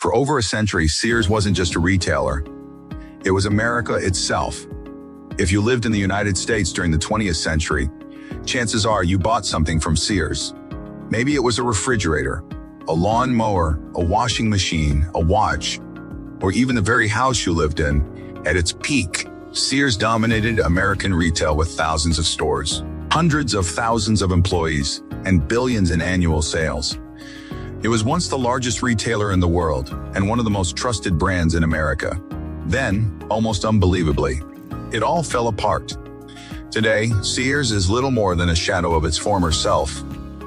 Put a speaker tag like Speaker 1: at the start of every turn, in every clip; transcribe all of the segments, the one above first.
Speaker 1: For over a century, Sears wasn't just a retailer. It was America itself. If you lived in the United States during the 20th century, chances are you bought something from Sears. Maybe it was a refrigerator, a lawn mower, a washing machine, a watch, or even the very house you lived in. At its peak, Sears dominated American retail with thousands of stores, hundreds of thousands of employees, and billions in annual sales. It was once the largest retailer in the world and one of the most trusted brands in America. Then, almost unbelievably, it all fell apart. Today, Sears is little more than a shadow of its former self,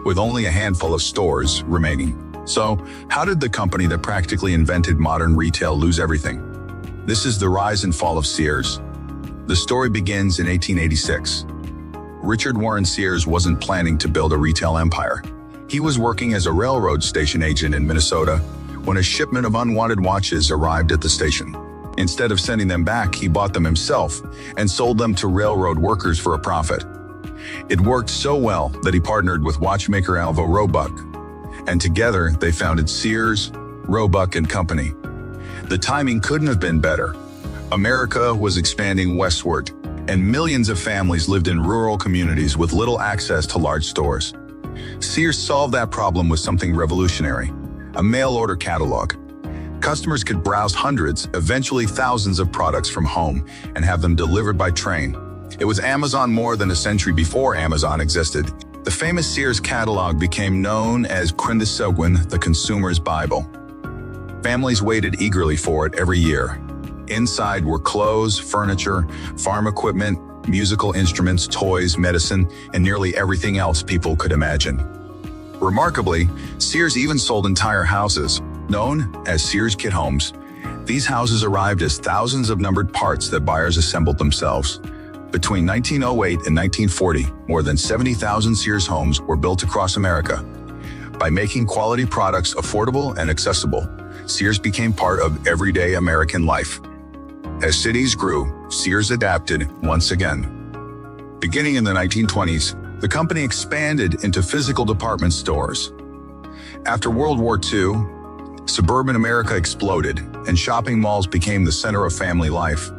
Speaker 1: with only a handful of stores remaining. So, how did the company that practically invented modern retail lose everything? This is the rise and fall of Sears. The story begins in 1886. Richard Warren Sears wasn't planning to build a retail empire. He was working as a railroad station agent in Minnesota when a shipment of unwanted watches arrived at the station. Instead of sending them back, he bought them himself and sold them to railroad workers for a profit. It worked so well that he partnered with watchmaker Alva Roebuck, and together they founded Sears, Roebuck and Company. The timing couldn't have been better. America was expanding westward, and millions of families lived in rural communities with little access to large stores. Sears solved that problem with something revolutionary: a mail-order catalog. Customers could browse hundreds, eventually thousands of products from home and have them delivered by train. It was Amazon more than a century before Amazon existed. The famous Sears catalog became known as Quintessogwin, the consumer's Bible. Families waited eagerly for it every year. Inside were clothes, furniture, farm equipment, musical instruments, toys, medicine, and nearly everything else people could imagine. Remarkably, Sears even sold entire houses, known as Sears kit homes. These houses arrived as thousands of numbered parts that buyers assembled themselves. Between 1908 and 1940, more than 70,000 Sears homes were built across America. By making quality products affordable and accessible, Sears became part of everyday American life. As cities grew, Sears adapted once again. Beginning in the 1920s, the company expanded into physical department stores. After World War II, suburban America exploded, and shopping malls became the center of family life.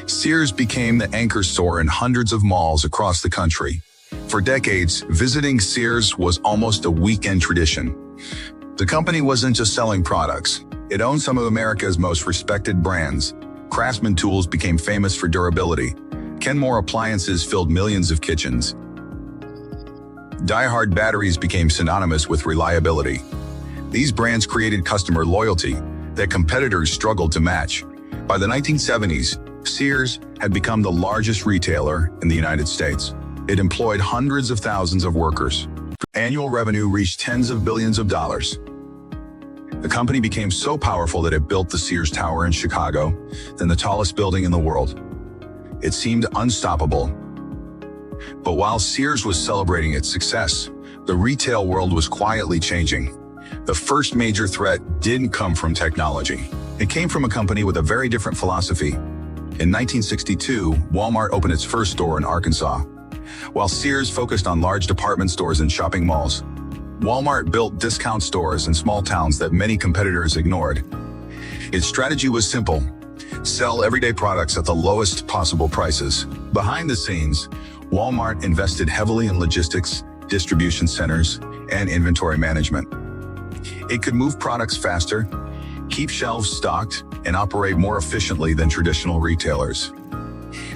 Speaker 1: Sears became the anchor store in hundreds of malls across the country. For decades, visiting Sears was almost a weekend tradition. The company wasn't just selling products. It owned some of America's most respected brands. Craftsman tools became famous for durability. Kenmore appliances filled millions of kitchens. Die-Hard batteries became synonymous with reliability. These brands created customer loyalty that competitors struggled to match. By the 1970s, Sears had become the largest retailer in the United States. It employed hundreds of thousands of workers. Annual revenue reached tens of billions of dollars. The company became so powerful that it built the Sears Tower in Chicago, then the tallest building in the world. It seemed unstoppable. But while Sears was celebrating its success, the retail world was quietly changing. The first major threat didn't come from technology. It came from a company with a very different philosophy. In 1962, Walmart opened its first store in Arkansas. While Sears focused on large department stores and shopping malls, Walmart built discount stores in small towns that many competitors ignored. Its strategy was simple: sell everyday products at the lowest possible prices. Behind the scenes, Walmart invested heavily in logistics, distribution centers, and inventory management. It could move products faster, keep shelves stocked, and operate more efficiently than traditional retailers.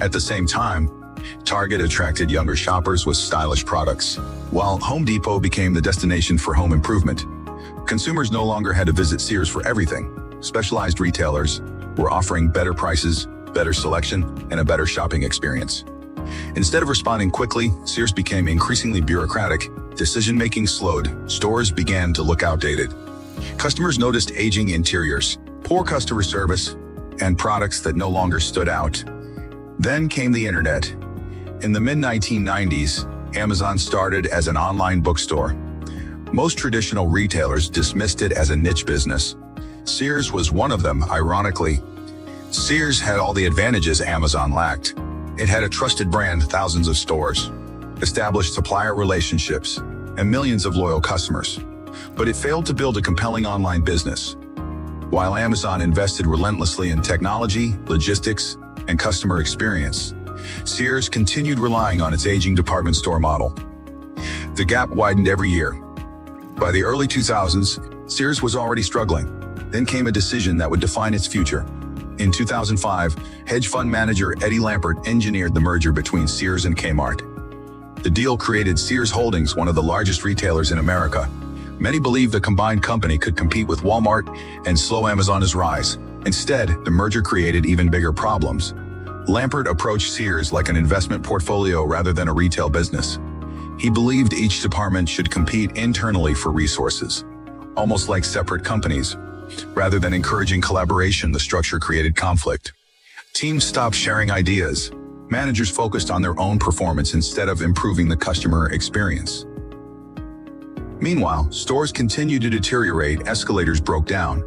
Speaker 1: At the same time, Target attracted younger shoppers with stylish products, while Home Depot became the destination for home improvement. Consumers no longer had to visit Sears for everything. Specialized retailers were offering better prices, better selection, and a better shopping experience. Instead of responding quickly, Sears became increasingly bureaucratic. Decision-making slowed. Stores began to look outdated. Customers noticed aging interiors, poor customer service, and products that no longer stood out. Then came the internet. In the mid-1990s, Amazon started as an online bookstore. Most traditional retailers dismissed it as a niche business. Sears was one of them, ironically. Sears had all the advantages Amazon lacked. It had a trusted brand, thousands of stores, established supplier relationships, and millions of loyal customers. But it failed to build a compelling online business. While Amazon invested relentlessly in technology, logistics, and customer experience, Sears continued relying on its aging department store model. The gap widened every year. By the early 2000s, Sears was already struggling. Then came a decision that would define its future. In 2005, hedge fund manager Eddie Lampert engineered the merger between Sears and Kmart. The deal created Sears Holdings, one of the largest retailers in America. Many believed the combined company could compete with Walmart and slow Amazon's rise. Instead, the merger created even bigger problems. Lampert approached Sears like an investment portfolio rather than a retail business. He believed each department should compete internally for resources, almost like separate companies. Rather than encouraging collaboration, the structure created conflict. Teams stopped sharing ideas. Managers focused on their own performance instead of improving the customer experience. Meanwhile, stores continued to deteriorate, escalators broke down.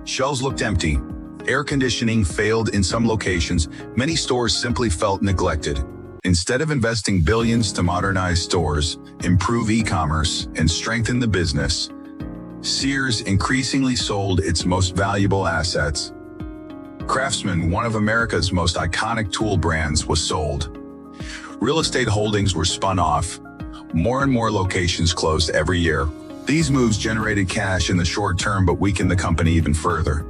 Speaker 1: Shelves looked empty. Air conditioning failed in some locations. Many stores simply felt neglected. Instead of investing billions to modernize stores, improve e-commerce, and strengthen the business, Sears increasingly sold its most valuable assets. Craftsman, one of America's most iconic tool brands, was sold. Real estate holdings were spun off. More and more locations closed every year. These moves generated cash in the short term but weakened the company even further.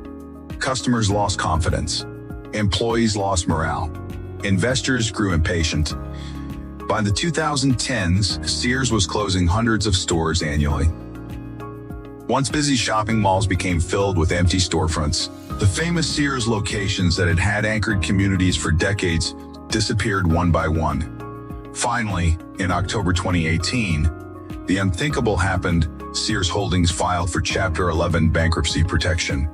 Speaker 1: Customers lost confidence. Employees lost morale. Investors grew impatient. By the 2010s, Sears was closing hundreds of stores annually. Once busy shopping malls became filled with empty storefronts. The famous Sears locations that had anchored communities for decades disappeared one by one. Finally, in October 2018, the unthinkable happened. Sears Holdings filed for Chapter 11 bankruptcy protection.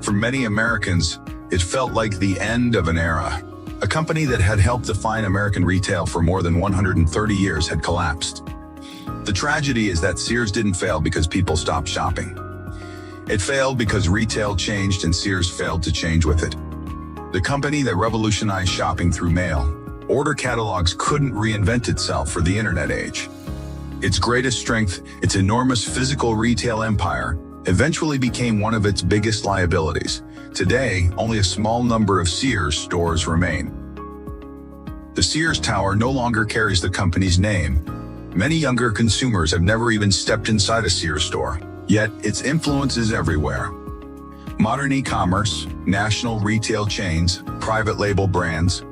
Speaker 1: For many Americans, it felt like the end of an era. A company that had helped define American retail for more than 130 years had collapsed. The tragedy is that Sears didn't fail because people stopped shopping. It failed because retail changed and Sears failed to change with it. The company that revolutionized shopping through mail order catalogs couldn't reinvent itself for the internet age. Its greatest strength, its enormous physical retail empire, eventually became one of its biggest liabilities. Today, only a small number of Sears stores remain. The Sears Tower no longer carries the company's name. Many younger consumers have never even stepped inside a Sears store, yet its influence is everywhere. Modern e-commerce, national retail chains, private label brands,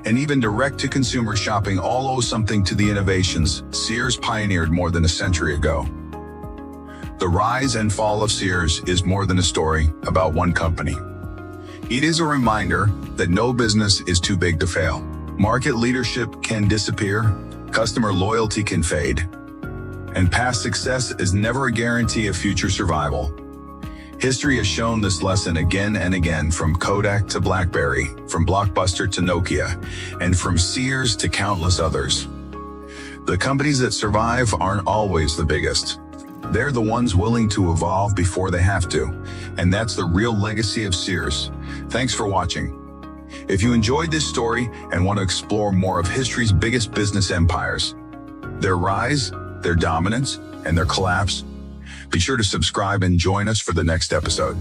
Speaker 1: and even direct-to-consumer shopping all owe something to the innovations Sears pioneered more than a century ago. The rise and fall of Sears is more than a story about one company. It is a reminder that no business is too big to fail. Market leadership can disappear, customer loyalty can fade, and past success is never a guarantee of future survival. History has shown this lesson again and again, from Kodak to BlackBerry, from Blockbuster to Nokia, and from Sears to countless others. The companies that survive aren't always the biggest. They're the ones willing to evolve before they have to, and that's the real legacy of Sears. Thanks for watching. If you enjoyed this story and want to explore more of history's biggest business empires, their rise, their dominance, and their collapse, be sure to subscribe and join us for the next episode.